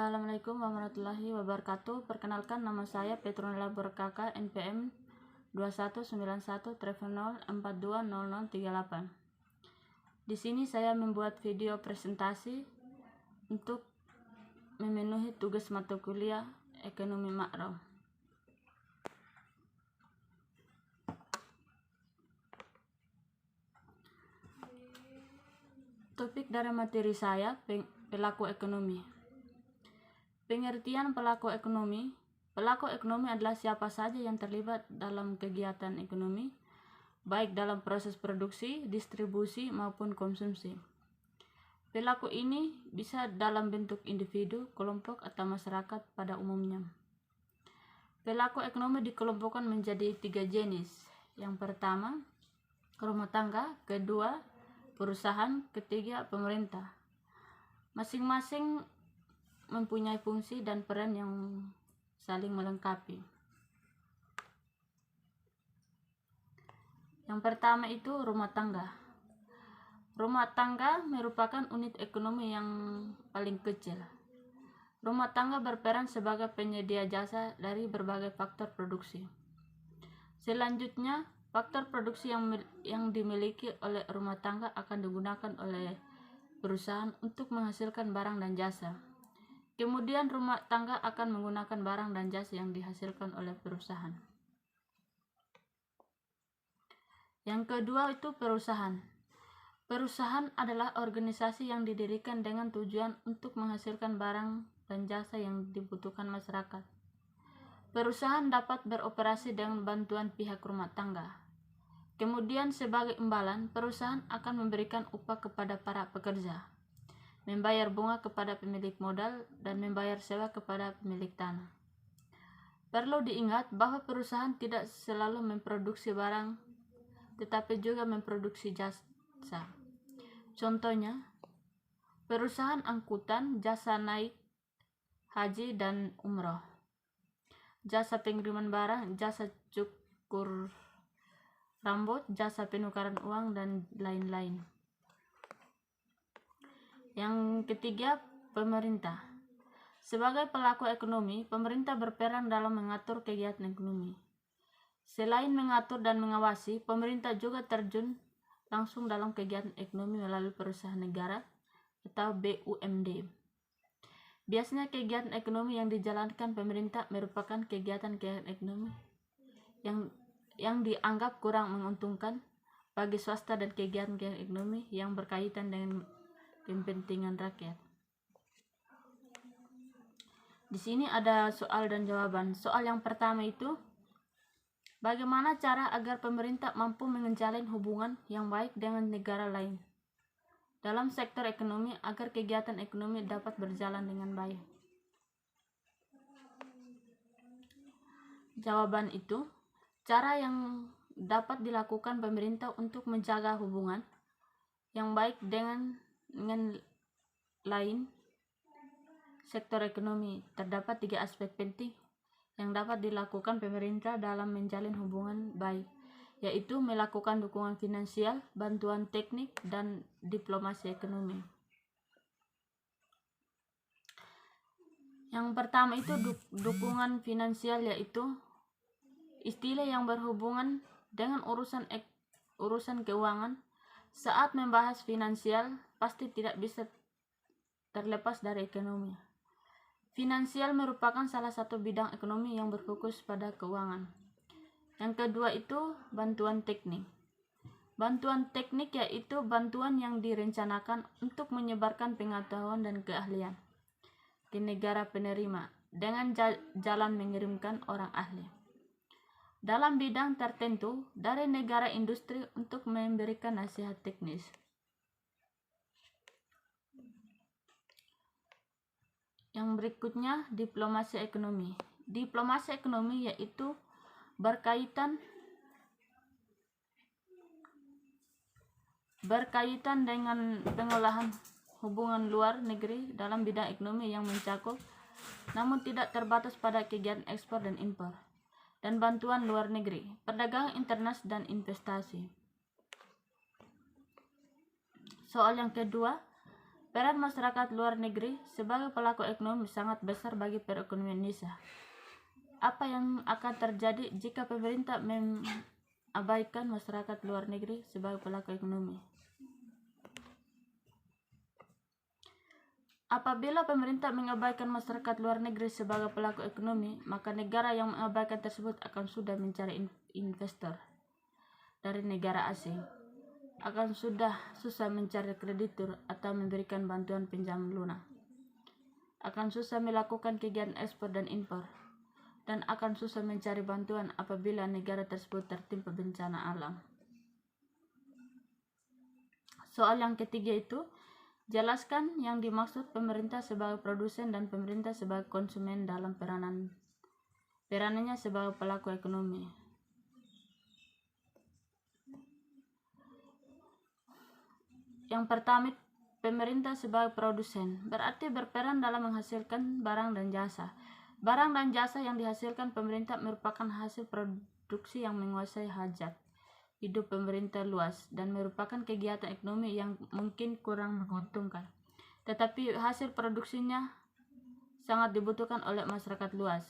Assalamualaikum warahmatullahi wabarakatuh. Perkenalkan, nama saya Petronella Berkaka, NPM 2191-0420038. Di sini saya membuat video presentasi untuk memenuhi tugas mata kuliah Ekonomi Makro. Topik dari materi saya, pelaku ekonomi. Pengertian pelaku ekonomi. Pelaku ekonomi adalah siapa saja yang terlibat dalam kegiatan ekonomi, baik dalam proses produksi, distribusi, maupun konsumsi. Pelaku ini bisa dalam bentuk individu, kelompok, atau masyarakat pada umumnya. Pelaku ekonomi dikelompokkan menjadi 3 jenis. Yang pertama, rumah tangga, kedua, perusahaan, ketiga, pemerintah. Masing-masing mempunyai fungsi dan peran yang saling melengkapi. Yang pertama itu rumah tangga. Rumah tangga merupakan unit ekonomi yang paling kecil. Rumah tangga berperan sebagai penyedia jasa dari berbagai faktor produksi. Selanjutnya, faktor produksi yang dimiliki oleh rumah tangga akan digunakan oleh perusahaan untuk menghasilkan barang dan jasa. Kemudian rumah tangga akan menggunakan barang dan jasa yang dihasilkan oleh perusahaan. Yang kedua itu perusahaan. Perusahaan adalah organisasi yang didirikan dengan tujuan untuk menghasilkan barang dan jasa yang dibutuhkan masyarakat. Perusahaan dapat beroperasi dengan bantuan pihak rumah tangga. Kemudian sebagai imbalan, perusahaan akan memberikan upah kepada para pekerja, membayar bunga kepada pemilik modal, dan membayar sewa kepada pemilik tanah. Perlu diingat bahwa perusahaan tidak selalu memproduksi barang, tetapi juga memproduksi jasa. Contohnya, perusahaan angkutan, jasa naik haji dan umroh, jasa pengiriman barang, jasa cukur rambut, jasa penukaran uang, dan lain-lain. Yang ketiga, pemerintah. Sebagai pelaku ekonomi, pemerintah berperan dalam mengatur kegiatan ekonomi. Selain mengatur dan mengawasi, pemerintah juga terjun langsung dalam kegiatan ekonomi melalui perusahaan negara atau BUMD. Biasanya kegiatan ekonomi yang dijalankan pemerintah merupakan kegiatan ekonomi yang dianggap kurang menguntungkan bagi swasta dan kegiatan ekonomi yang berkaitan dengan kepentingan rakyat. Di sini ada soal dan jawaban. Soal yang pertama itu, bagaimana cara agar pemerintah mampu menjalin hubungan yang baik dengan negara lain dalam sektor ekonomi agar kegiatan ekonomi dapat berjalan dengan baik? Jawaban itu, cara yang dapat dilakukan pemerintah untuk menjaga hubungan yang baik dengan lain sektor ekonomi. Terdapat 3 aspek penting yang dapat dilakukan pemerintah dalam menjalin hubungan baik, yaitu melakukan dukungan finansial, bantuan teknik, dan diplomasi ekonomi. Yang pertama itu dukungan finansial, yaitu istilah yang berhubungan dengan urusan keuangan. Saat membahas finansial, pasti tidak bisa terlepas dari ekonomi. Finansial merupakan salah satu bidang ekonomi yang berfokus pada keuangan. Yang kedua itu bantuan teknik. Bantuan teknik yaitu bantuan yang direncanakan untuk menyebarkan pengetahuan dan keahlian ke negara penerima dengan jalan mengirimkan orang ahli dalam bidang tertentu dari negara industri untuk memberikan nasihat teknis. Yang berikutnya, diplomasi ekonomi. Diplomasi ekonomi yaitu berkaitan dengan pengolahan hubungan luar negeri dalam bidang ekonomi yang mencakup namun tidak terbatas pada kegiatan ekspor dan impor dan bantuan luar negeri, perdagangan internasional, dan investasi. Soal yang kedua, Peran masyarakat luar negeri sebagai pelaku ekonomi sangat besar bagi perekonomian Indonesia. Apa yang akan terjadi jika pemerintah mengabaikan masyarakat luar negeri sebagai pelaku ekonomi? Apabila pemerintah mengabaikan masyarakat luar negeri sebagai pelaku ekonomi, maka negara yang mengabaikan tersebut akan sudah mencari investor dari negara asing, akan sudah susah mencari kreditur atau memberikan bantuan pinjam lunak, akan susah melakukan kegiatan ekspor dan impor, dan akan susah mencari bantuan apabila negara tersebut tertimpa bencana alam. Soal yang ketiga itu, jelaskan yang dimaksud pemerintah sebagai produsen dan pemerintah sebagai konsumen dalam peranannya sebagai pelaku ekonomi. Yang pertama, pemerintah sebagai produsen berarti berperan dalam menghasilkan barang dan jasa. Barang dan jasa yang dihasilkan pemerintah merupakan hasil produksi yang menguasai hajat hidup pemerintah luas dan merupakan kegiatan ekonomi yang mungkin kurang menguntungkan, tetapi hasil produksinya sangat dibutuhkan oleh masyarakat luas.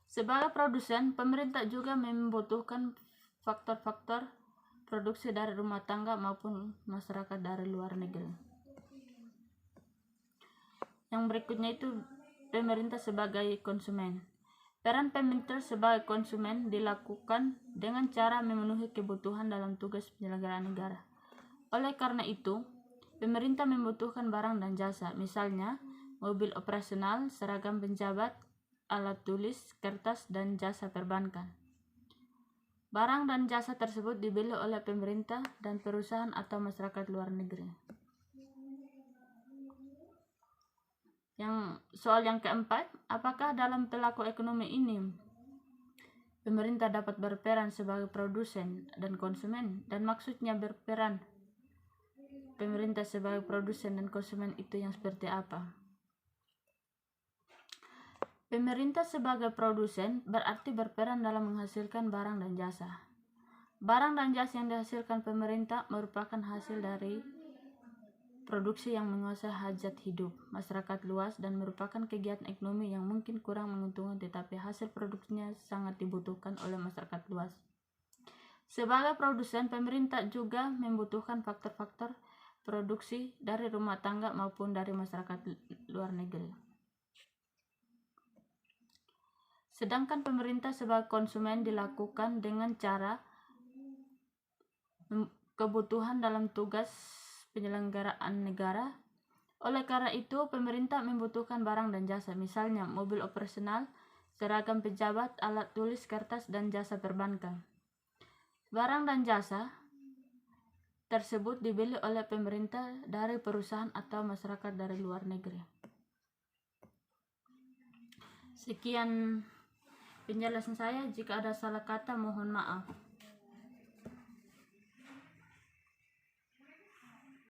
Sebagai produsen, pemerintah juga membutuhkan faktor-faktor produksi dari rumah tangga maupun masyarakat dari luar negeri. Yang berikutnya itu pemerintah sebagai konsumen. Peran pemerintah sebagai konsumen dilakukan dengan cara memenuhi kebutuhan dalam tugas penyelenggaraan negara. Oleh karena itu, pemerintah membutuhkan barang dan jasa, misalnya mobil operasional, seragam pejabat, alat tulis, kertas, dan jasa perbankan. Barang dan jasa tersebut dibeli oleh pemerintah dan perusahaan atau masyarakat luar negeri. Soal yang keempat, apakah dalam pelaku ekonomi ini pemerintah dapat berperan sebagai produsen dan konsumen? Dan maksudnya berperan pemerintah sebagai produsen dan konsumen itu yang seperti apa? Pemerintah sebagai produsen berarti berperan dalam menghasilkan barang dan jasa. Barang dan jasa yang dihasilkan pemerintah merupakan hasil dari produksi yang menguasai hajat hidup masyarakat luas dan merupakan kegiatan ekonomi yang mungkin kurang menguntungkan, tetapi hasil produksinya sangat dibutuhkan oleh masyarakat luas. Sebagai produsen, pemerintah juga membutuhkan faktor-faktor produksi dari rumah tangga maupun dari masyarakat luar negeri. Sedangkan pemerintah sebagai konsumen dilakukan dengan cara kebutuhan dalam tugas penyelenggaraan negara. Oleh karena itu, pemerintah membutuhkan barang dan jasa, misalnya mobil operasional, seragam pejabat, alat tulis, kertas, dan jasa perbankan. Barang dan jasa tersebut dibeli oleh pemerintah dari perusahaan atau masyarakat dari luar negeri. Sekian penjelasan saya. Jika ada salah kata, mohon maaf.